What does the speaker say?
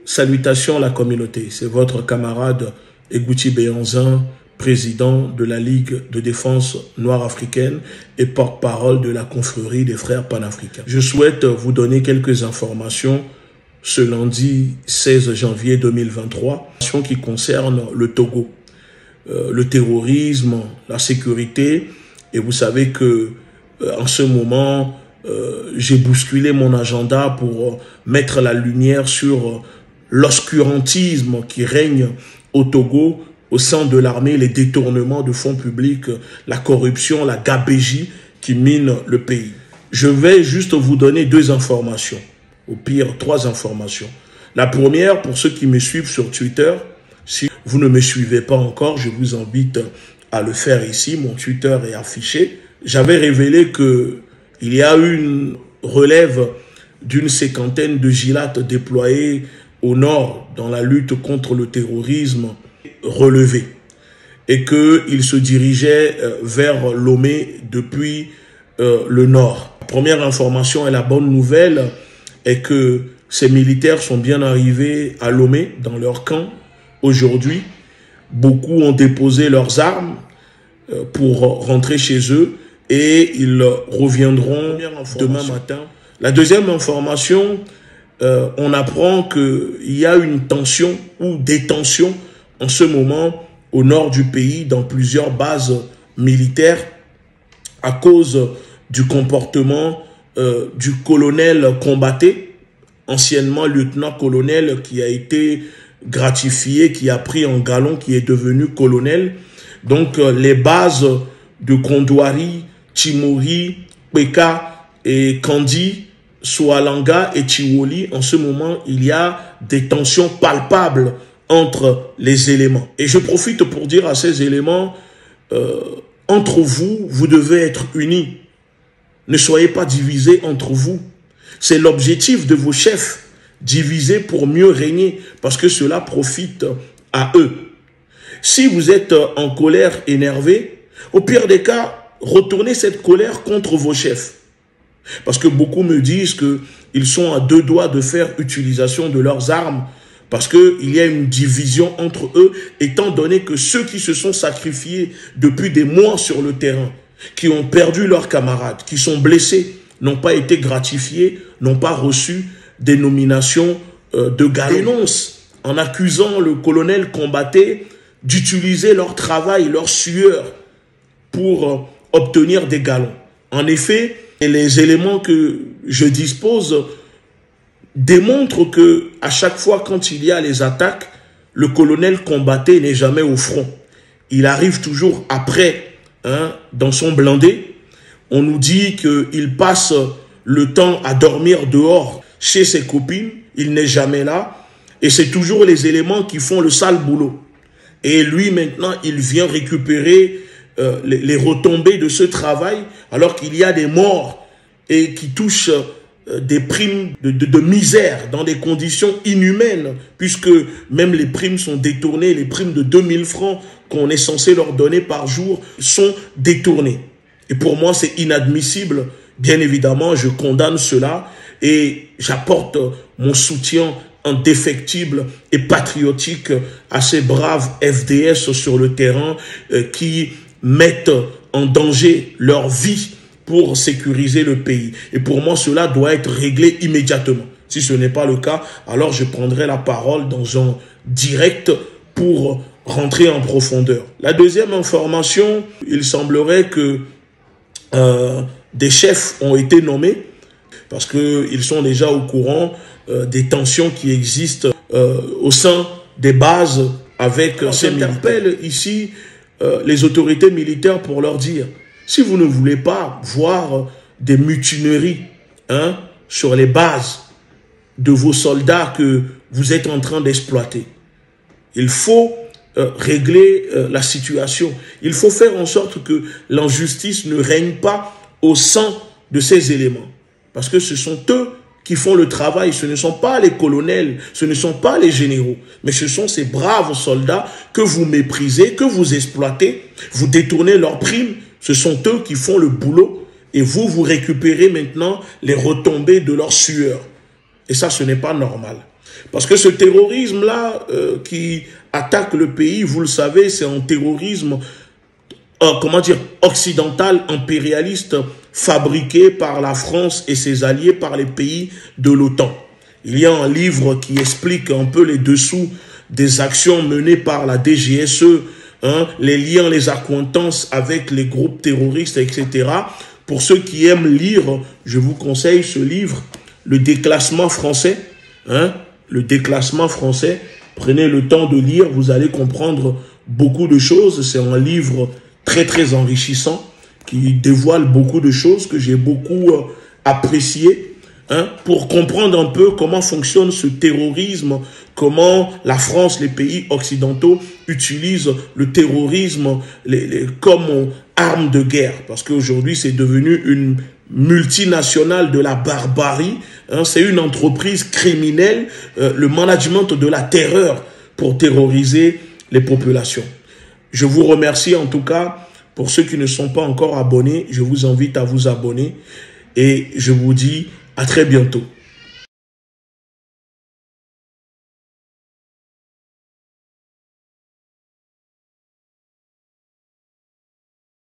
Salutations la communauté, c'est votre camarade Egouti Béanzin, président de la Ligue de défense noire africaine et porte-parole de la confrérie des frères panafricains. Je souhaite vous donner quelques informations ce lundi 16 janvier 2023, qui concerne le Togo, le terrorisme, la sécurité. Et vous savez que en ce moment, j'ai bousculé mon agenda pour mettre la lumière sur l'obscurantisme qui règne au Togo, au sein de l'armée, les détournements de fonds publics, la corruption, la gabégie qui mine le pays. Je vais juste vous donner deux informations, au pire 3 informations. La première, pour ceux qui me suivent sur Twitter, si vous ne me suivez pas encore, je vous invite à le faire ici, mon Twitter est affiché. J'avais révélé que il y a eu une relève d'une 50aine de gilates déployés au nord dans la lutte contre le terrorisme relevé et qu'il se dirigeait vers Lomé depuis le nord. La première information et la bonne nouvelle est que ces militaires sont bien arrivés à Lomé dans leur camp aujourd'hui. Beaucoup ont déposé leurs armes pour rentrer chez eux et ils reviendront demain matin. La deuxième information, on apprend qu'il y a une tension ou des tensions en ce moment au nord du pays dans plusieurs bases militaires à cause du comportement du colonel Combaté, anciennement lieutenant-colonel qui a été gratifié, qui a pris en galon, qui est devenu colonel. Donc les bases de Kondouari, Timori, Peka et Kandi, Soualanga et Tiwoli, en ce moment, il y a des tensions palpables entre les éléments. Et je profite pour dire à ces éléments, entre vous, vous devez être unis. Ne soyez pas divisés entre vous. C'est l'objectif de vos chefs, diviser pour mieux régner, parce que cela profite à eux. Si vous êtes en colère, énervé, au pire des cas, retournez cette colère contre vos chefs. Parce que beaucoup me disent qu'ils sont à 2 doigts de faire utilisation de leurs armes parce qu'il y a une division entre eux, étant donné que ceux qui se sont sacrifiés depuis des mois sur le terrain, qui ont perdu leurs camarades, qui sont blessés, n'ont pas été gratifiés, n'ont pas reçu des nominations de galon. Dénonce en accusant le colonel Combaté d'utiliser leur travail, leur sueur pour obtenir des galons. En effet, les éléments que je dispose démontrent que à chaque fois quand il y a les attaques, le colonel Combaté n'est jamais au front. Il arrive toujours après, dans son blindé. On nous dit qu'il passe le temps à dormir dehors chez ses copines. Il n'est jamais là. Et c'est toujours les éléments qui font le sale boulot. Et lui, maintenant, il vient récupérer les retombées de ce travail, alors qu'il y a des morts et qui touchent des primes de misère dans des conditions inhumaines, puisque même les primes sont détournées, les primes de 2000 francs qu'on est censé leur donner par jour sont détournées. Et pour moi, c'est inadmissible. Bien évidemment, je condamne cela et j'apporte mon soutien indéfectible et patriotique à ces braves FDS sur le terrain qui mettent en danger leur vie pour sécuriser le pays. Et pour moi, cela doit être réglé immédiatement. Si ce n'est pas le cas, alors je prendrai la parole dans un direct pour rentrer en profondeur. La deuxième information, il semblerait que des chefs ont été nommés parce qu'ils sont déjà au courant des tensions qui existent au sein des bases avec ces militaires. J'interpelle ici les autorités militaires pour leur dire, si vous ne voulez pas voir des mutineries sur les bases de vos soldats que vous êtes en train d'exploiter, il faut régler la situation. Il faut faire en sorte que l'injustice ne règne pas au sein de ces éléments. Parce que ce sont eux qui font le travail. Ce ne sont pas les colonels, ce ne sont pas les généraux, mais ce sont ces braves soldats que vous méprisez, que vous exploitez, vous détournez leurs primes. Ce sont eux qui font le boulot et vous récupérez maintenant les retombées de leur sueur. Et ça, ce n'est pas normal. Parce que ce terrorisme-là qui attaque le pays, vous le savez, c'est un terrorisme, comment dire, occidental, impérialiste, fabriqué par la France et ses alliés, par les pays de l'OTAN. Il y a un livre qui explique un peu les dessous des actions menées par la DGSE, hein, les liens, les accointances avec les groupes terroristes, etc. Pour ceux qui aiment lire, je vous conseille ce livre, Le déclassement français. Hein, le déclassement français. Prenez le temps de lire, vous allez comprendre beaucoup de choses. C'est un livre très, très enrichissant qui dévoile beaucoup de choses que j'ai beaucoup apprécié. Hein, pour comprendre un peu comment fonctionne ce terrorisme, comment la France, les pays occidentaux utilisent le terrorisme comme arme de guerre. Parce qu'aujourd'hui, c'est devenu une multinationale de la barbarie. Hein, c'est une entreprise criminelle, le management de la terreur pour terroriser les populations. Je vous remercie en tout cas. Pour ceux qui ne sont pas encore abonnés, je vous invite à vous abonner. Et je vous dis à très bientôt.